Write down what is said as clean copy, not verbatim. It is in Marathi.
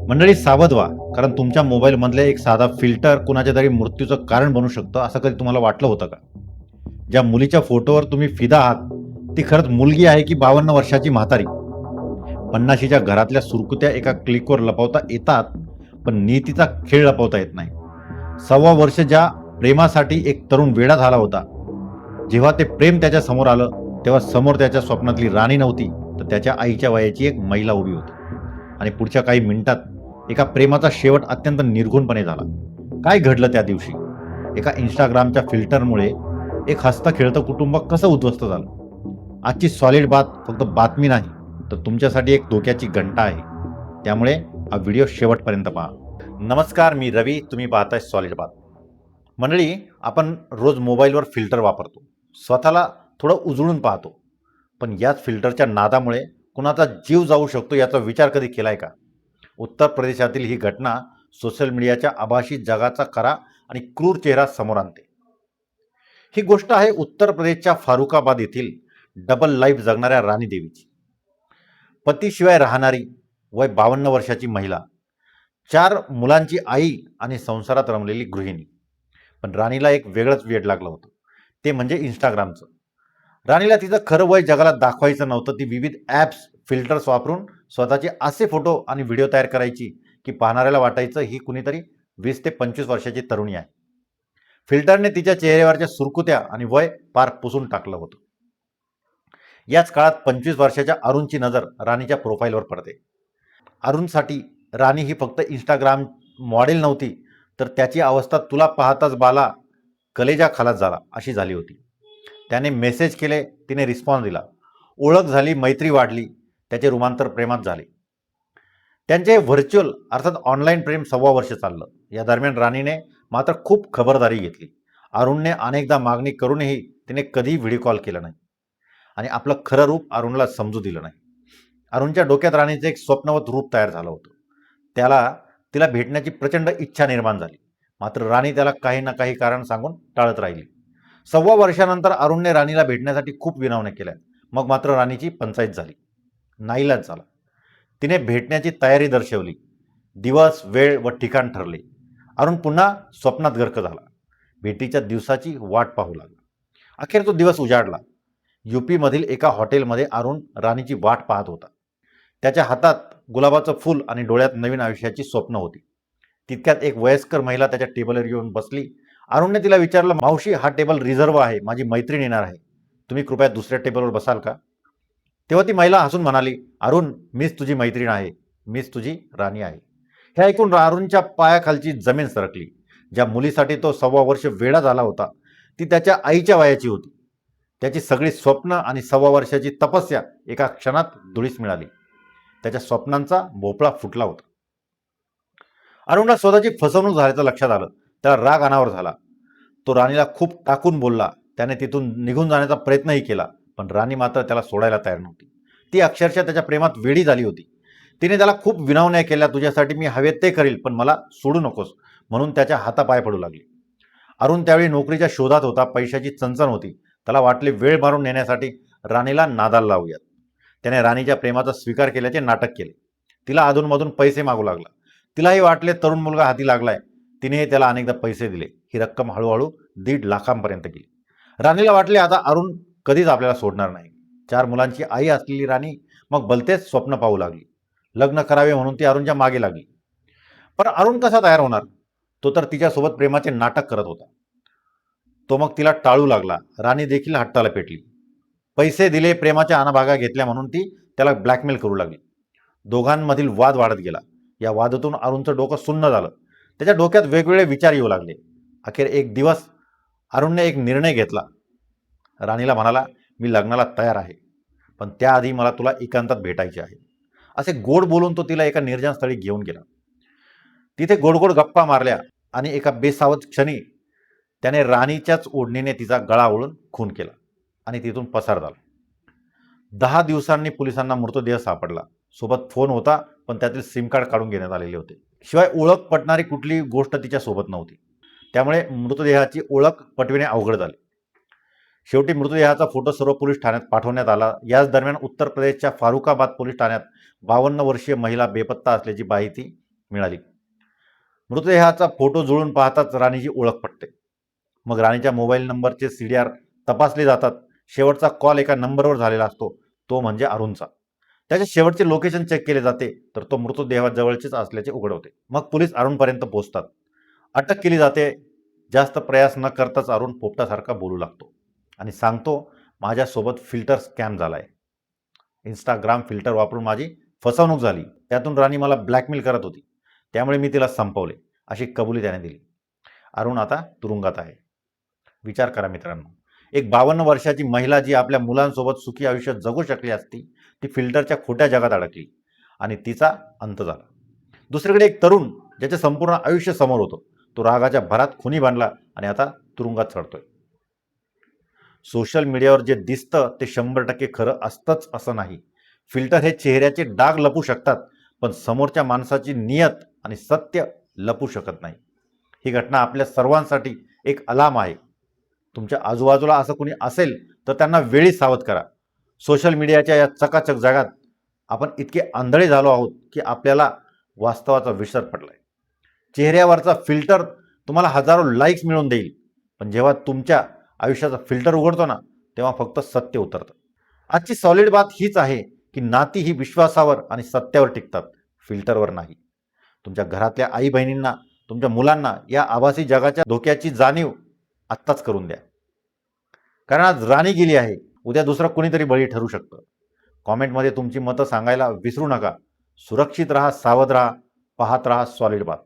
मंडळी सावध व्हा, कारण तुमच्या मोबाईलमधले एक साधा फिल्टर कुणाच्या तरी मृत्यूचं कारण बनू शकतं. असं कधी तुम्हाला वाटलं होतं का? ज्या मुलीच्या फोटोवर तुम्ही फिदा आहात, ती खरंच मुलगी आहे की 52 वर्षाची म्हातारी? 50शीच्या घरातल्या सुरकुत्या एका क्लिकवर लपवता येतात, पण नीतीचा खेळ लपवता येत नाही. 1.25 वर्ष ज्या प्रेमासाठी एक तरुण वेडा झाला होता, जेव्हा ते प्रेम त्याच्या समोर आलं, तेव्हा समोर त्याच्या स्वप्नातली राणी नव्हती, तर त्याच्या आईच्या वयाची एक महिला उभी होती. आणि पुढच्या काही मिनिटात एका प्रेमाचा शेवट अत्यंत निर्घुणपणे झाला. काय घडलं त्या दिवशी? एका इंस्टाग्रामच्या फिल्टरमुळे एक हसतं खेळतं कुटुंब कसं उद्ध्वस्त झालं? आजची सॉलिड बात फक्त बातमी नाही, तर तुमच्यासाठी एक धोक्याची घंटा आहे. त्यामुळे हा व्हिडिओ शेवटपर्यंत पहा. नमस्कार, मी रवी. तुम्ही पाहताय सॉलिड बात. मंडळी, आपण रोज मोबाईलवर फिल्टर वापरतो, स्वतःला थोडं उजळून पाहतो. पण याच फिल्टरच्या नादामुळे कुणाचा जीव जाऊ शकतो याचा विचार कधी केलाय का? उत्तर प्रदेशातील ही घटना सोशल मीडियाच्या आभासी जगाचा खरा आणि क्रूर चेहरा समोर आणते. ही गोष्ट आहे उत्तर प्रदेशच्या फारुखाबाद येथील डबल लाईफ जगणाऱ्या राणी देवीची. पतीशिवाय राहणारी, वय 52 वर्षाची महिला, 4 मुलांची आई आणि संसारात रमलेली गृहिणी. पण राणीला एक वेगळंच वेड लागलं होतं, ते म्हणजे इंस्टाग्रामचं. राणीला तिचं खरं वय जगाला दाखवायचं नव्हतं. ती विविध ॲप्स, फिल्टर्स वापरून स्वतःचे असे फोटो आणि व्हिडिओ तयार करायची की पाहणाऱ्याला वाटायचं ही कुणीतरी 20 ते 25 वर्षाची तरुणी आहे. फिल्टरने तिच्या चेहऱ्यावरच्या सुरकुत्या आणि वय पार पुसून टाकलं होतं. याच काळात 25 वर्षाच्या अरुणची नजर राणीच्या प्रोफाईलवर पडते. अरुणसाठी राणी ही फक्त इंस्टाग्राम मॉडेल नव्हती, तर त्याची अवस्था तुला पाहताच बाला कलेजा खालास झाला अशी झाली होती. त्याने मेसेज केले, तिने रिस्पॉन्स दिला. ओळख झाली, मैत्री वाढली, त्याचे रूपांतर प्रेमात झाले. त्यांचे व्हर्च्युअल अर्थात ऑनलाईन प्रेम 1.25 वर्ष चाललं. या दरम्यान राणीने मात्र खूप खबरदारी घेतली. अरुणने अनेकदा मागणी करूनही तिने कधीही व्हिडिओ कॉल केला नाही आणि आपलं खरं रूप अरुणला समजू दिलं नाही. अरुणच्या डोक्यात राणीचं एक स्वप्नवत रूप तयार झालं होतं. तिला भेटण्याची प्रचंड इच्छा निर्माण झाली. मात्र राणी त्याला काही ना काही कारण सांगून टाळत राहिली. 1.25 वर्षानंतर अरुणने राणीला भेटण्यासाठी खूप विनवण्या केल्या. मग मात्र राणीची पंचाईत झाली. नाईलाज झाला. तिने भेटण्याची तयारी दर्शवली. दिवस, वेळ व ठिकाण ठरले. अरुण पुन्हा स्वप्नात गर्क झाला. भेटीच्या दिवसाची वाट पाहू लागला. अखेर तो दिवस उजाडला. यूपीमधील एका हॉटेलमध्ये अरुण राणीची वाट पाहत होता. त्याच्या हातात गुलाबाचं फूल आणि डोळ्यात नवीन आयुष्याची स्वप्न होती. तितक्यात एक वयस्कर महिला त्याच्या टेबलवर येऊन बसली. अरुणने तिला विचारलं, मावशी, हा टेबल रिझर्व आहे, माझी मैत्रीण येणार आहे, तुम्ही कृपया दुसऱ्या टेबलवर बसाल का? तेव्हा ती महिला हसून म्हणाली, अरुण, मीच तुझी मैत्रीण आहे, मीच तुझी राणी आहे. हे ऐकून अरुणच्या पायाखालची जमीन सरकली. ज्या मुलीसाठी तो 1.25 वर्ष वेडा झाला होता, ती त्याच्या आईच्या वयाची होती. त्याची सगळी स्वप्न आणि 1.25 वर्षाची तपस्या एका क्षणात धुळीस मिळाली. त्याच्या स्वप्नांचा भोपळा फुटला होता. अरुणला स्वतःची फसवणूक झाल्याचं लक्षात आलं. त्याला राग अनावर झाला. तो राणीला खूप टाकून बोलला. त्याने तिथून निघून जाण्याचा प्रयत्नही केला, पण राणी मात्र त्याला सोडायला तयार नव्हती. ती अक्षरशः त्याच्या प्रेमात वेडी झाली होती. तिने त्याला खूप विनवण्या केल्या, तुझ्यासाठी मी हवे ते करील, पण मला सोडू नकोस, म्हणून त्याच्या हातापाय पडू लागली. अरुण त्यावेळी नोकरीच्या शोधात होता. पैशाची चणचण होती. त्याला वाटले वेळ मारून नेण्यासाठी राणीला नादाला लावूयात. त्याने राणीच्या प्रेमाचा स्वीकार केल्याचे नाटक केले. तिला अधूनमधून पैसे मागू लागला. तिलाही वाटले तरुण मुलगा हाती लागलाय. तिनेही त्याला अनेकदा पैसे दिले. ही रक्कम हळूहळू 1.5 लाखांपर्यंत गेली. राणीला वाटले आता अरुण कधीच आपल्याला सोडणार नाही. 4 मुलांची आई असलेली राणी मग भलतेच स्वप्न पाहू लागली. लग्न करावे म्हणून ती अरुणच्या मागे लागली. पण अरुण कसा तयार होणार? तो तर तिच्यासोबत प्रेमाचे नाटक करत होता. तो मग तिला टाळू लागला. राणी देखील हट्टाला पेटली. पैसे दिले, प्रेमाच्या अनाभागा घेतल्या म्हणून ती त्याला ब्लॅकमेल करू लागली. दोघांमधील वाद वाढत गेला. या वादातून अरुणचं डोकं सुन्न झालं. त्याच्या डोक्यात वेगवेगळे विचार येऊ लागले. अखेर एक दिवस अरुणने एक निर्णय घेतला. राणीला म्हणाला, मी लग्नाला तयार आहे, पण त्याआधी मला तुला एकांतात भेटायचे आहे. असे गोड बोलून तो तिला एका निर्जन स्थळी घेऊन गेला. तिथे गोड गप्पा मारल्या आणि एका बेसावध क्षणी त्याने राणीच्याच ओढणीने तिचा गळा ओढून खून केला आणि तिथून पसार झाला. 10 दिवसांनी पोलिसांना मृतदेह सापडला. सोबत फोन होता, पण त्यातील सिम कार्ड काढून घेण्यात आलेले होते. शिवाय ओळख पटणारी कुठलीही गोष्ट तिच्या सोबत नव्हती. त्यामुळे मृतदेहाची ओळख पटविणे अवघड झाले. शेवटी मृतदेहाचा फोटो सर्व पोलीस ठाण्यात पाठवण्यात आला. याच दरम्यान उत्तर प्रदेशच्या फारुखाबाद पोलीस ठाण्यात 52 वर्षीय महिला बेपत्ता असल्याची माहिती मिळाली. मृतदेहाचा फोटो जुळून पाहताच राणीची ओळख पटते. मग राणीच्या मोबाईल नंबरचे CDR तपासले जातात. शेवटचा कॉल एका नंबरवर झालेला असतो, तो म्हणजे अरुणचा. त्याचे शेवटचे लोकेशन चेक केले जाते, तर तो मृतदेहाजवळचेच असल्याचे उघड होते. मग पोलीस अरुणपर्यंत पोहोचतात. अटक केली जाते. जास्त प्रयास न करताच अरुण पोपटासारखा बोलू लागतो आणि सांगतो, माझ्यासोबत फिल्टर स्कॅम झालाय. इंस्टाग्राम फिल्टर वापरून माझी फसवणूक झाली. त्यातून राणी मला ब्लॅकमेल करत होती. त्यामुळे मी तिला संपवले, अशी कबुली त्याने दिली. अरुण आता तुरुंगात आहे. विचार करा मित्रांनो, एक 52 वर्षाची महिला जी आपल्या मुलांसोबत सुखी आयुष्य जगू शकली असती, ती फिल्टरच्या खोट्या जगात अडकली आणि तिचा अंत झाला. दुसरीकडे एक तरुण ज्याचे संपूर्ण आयुष्य समोर होतं, तो रागाच्या भरात खुनी बनला आणि आता तुरुंगात चढतोय. सोशल मीडियावर जे दिसतं ते 100% खरं असतंच असं नाही. फिल्टर हे चेहऱ्याचे डाग लपू शकतात, पण समोरच्या माणसाची नियत आणि सत्य लपू शकत नाही. ही घटना आपल्या सर्वांसाठी एक अलार्म आहे. तुमच्या आजूबाजूला असं कुणी असेल तर त्यांना वेळीच सावध करा. सोशल मीडियाच्या या चकाचक जगात आपण इतके आंधळे झालो आहोत की आपल्याला वास्तवाचा विसर पडलाय. चेहऱ्यावरचा फिल्टर तुम्हाला हजारो लाईक्स मिळवून देईल, पण जेव्हा तुमच्या आयुष्याचा फिल्टर उघडतो ना, तेव्हा फक्त सत्य उतरतं. आजची सॉलिड बात हीच आहे की नाती ही विश्वासावर आणि सत्यावर टिकतात, फिल्टरवर नाही. तुमच्या घरातल्या आई बहिणींना, तुमच्या मुलांना या आभासी जगाच्या धोक्याची जाणीव आत्ताच करून द्या. कारण आज राणी गेली आहे, उद्या दुसरा कुणीतरी बळी ठरू शकतं. कॉमेंटमध्ये तुमची मतं सांगायला विसरू नका. सुरक्षित राहा, सावध राहा, पाहत राहा सॉलिड बात.